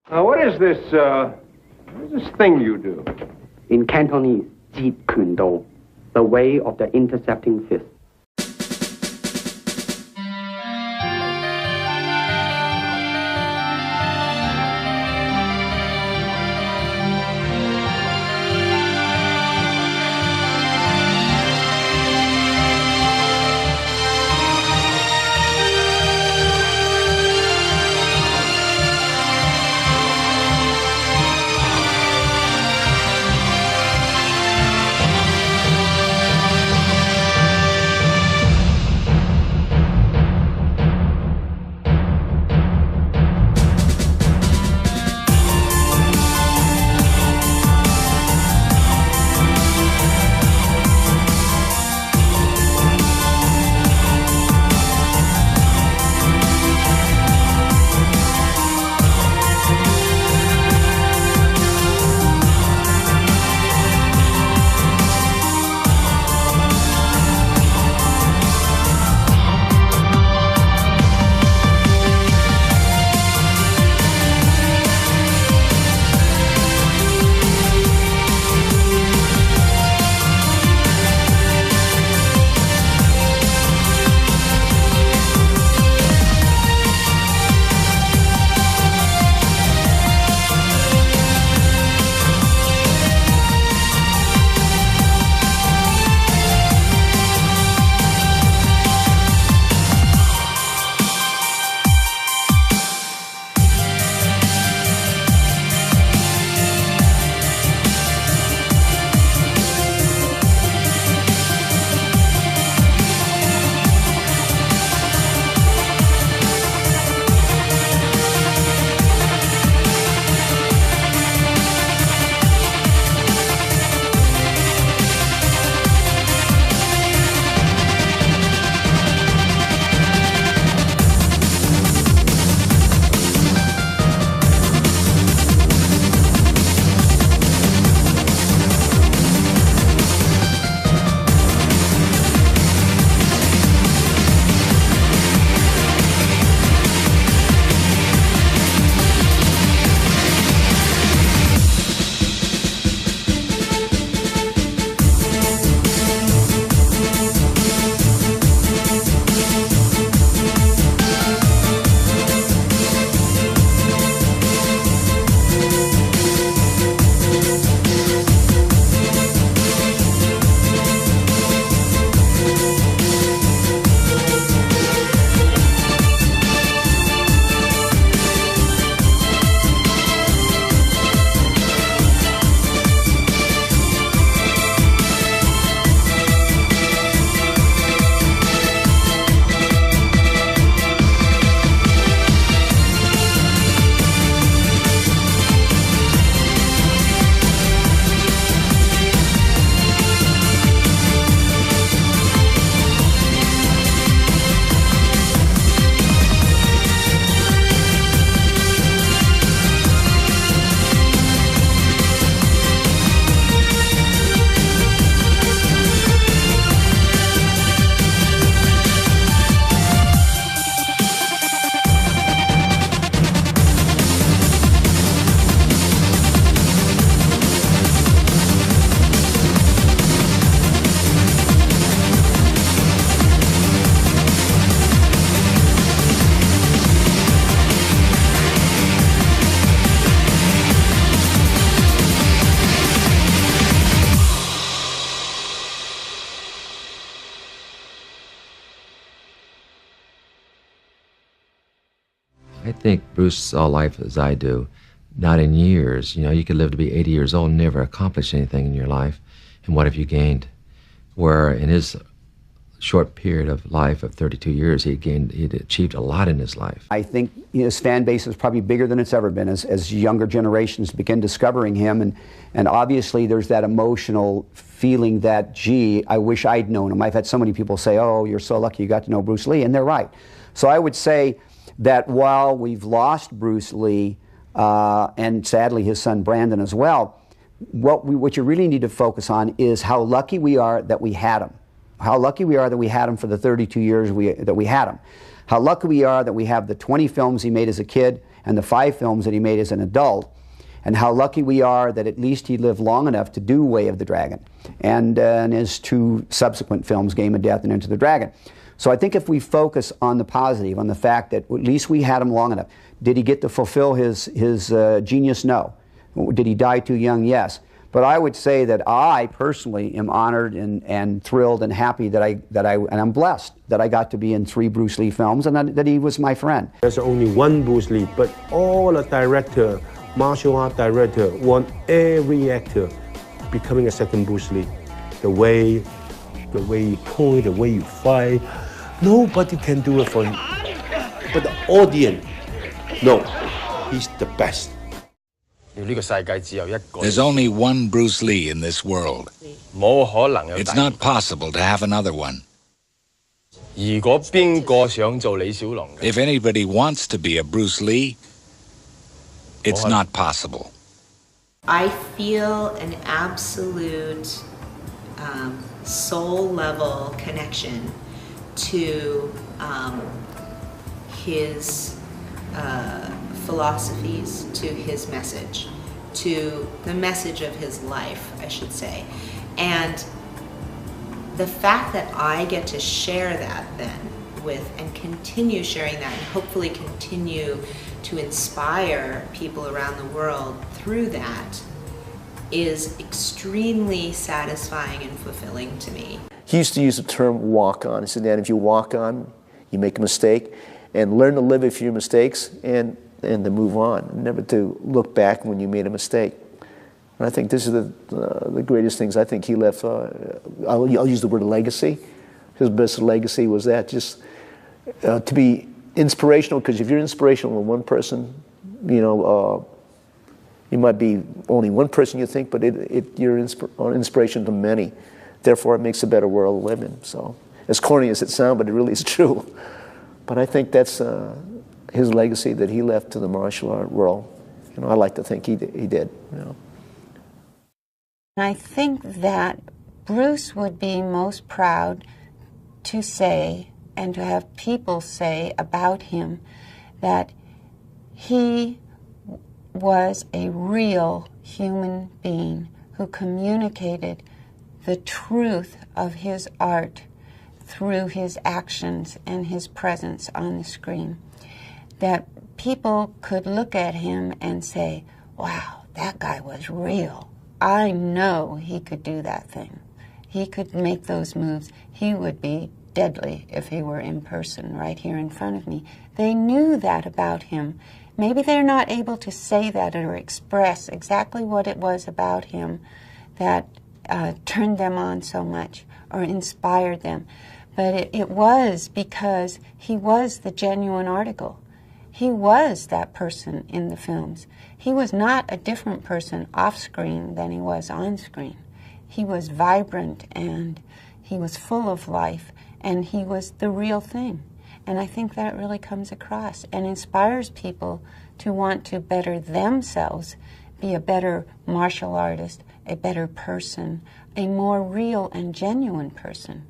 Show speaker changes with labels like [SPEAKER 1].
[SPEAKER 1] What is this thing you do?
[SPEAKER 2] In Cantonese, 截拳道, the way of the intercepting fist.
[SPEAKER 3] I think Bruce saw life as I do, not in years. You know, you could live to be 80 years old and never accomplish anything in your life. And what have you gained? Where in his short period of life of 32 years, he'd achieved a lot in his life.
[SPEAKER 4] I think his fan base is probably bigger than it's ever been as younger generations begin discovering him. And obviously there's that emotional feeling that, gee, I wish I'd known him. I've had so many people say, oh, you're so lucky you got to know Bruce Lee, and they're right. So I would say that while we've lost Bruce Lee, and sadly his son Brandon as well, what you really need to focus on is how lucky we are that we had him. How lucky we are that we had him for the 32 years that we had him. How lucky we are that we have the 20 films he made as a kid and the 5 films that he made as an adult, and how lucky we are that at least he lived long enough to do Way of the Dragon and his 2 subsequent films, Game of Death and Enter the Dragon. So I think if we focus on the positive, on the fact that at least we had him long enough. Did he get to fulfill his genius? No. Did he die too young? Yes. But I would say that I personally am honored and thrilled and happy and I'm blessed that I got to be in 3 Bruce Lee films and that he was my friend.
[SPEAKER 5] There's only one Bruce Lee, but all the director, martial art director, want every actor becoming a second Bruce Lee. The way you point, the way you fight, nobody can do it for him. But the audience, no, he's the best.
[SPEAKER 6] There's only one Bruce Lee in this world. It's not possible to have another one. If anybody wants to be a Bruce Lee, it's not possible.
[SPEAKER 7] I feel an absolute soul-level connection to his philosophies, to his message, to the message of his life, I should say. And the fact that I get to share that then with, and continue sharing that, and hopefully continue to inspire people around the world through that, is extremely satisfying and fulfilling to me.
[SPEAKER 5] He used to use the term walk on. He said, "Dan, if you walk on, you make a mistake, and learn to live with your mistakes and to move on, never to look back when you made a mistake." And I think this is the greatest things I think he left. I'll use the word legacy. His best legacy was that, just to be inspirational, because if you're inspirational to one person, you know, you might be only one person you think, but you're inspiration to many. Therefore, it makes a better world to live in. So, as corny as it sounds, but it really is true. But I think that's his legacy that he left to the martial art world. You know, I like to think he did. You know.
[SPEAKER 8] I think that Bruce would be most proud to say, and to have people say about him, that he was a real human being who communicated the truth of his art through his actions and his presence on the screen. That people could look at him and say, wow, that guy was real. I know he could do that thing. He could make those moves. He would be deadly if he were in person right here in front of me. They knew that about him. Maybe they're not able to say that or express exactly what it was about him that turned them on so much or inspired them. But it was because he was the genuine article. He was that person in the films. He was not a different person off screen than he was on screen. He was vibrant and he was full of life and he was the real thing. And I think that really comes across and inspires people to want to better themselves, be a better martial artist, a better person, a more real and genuine person.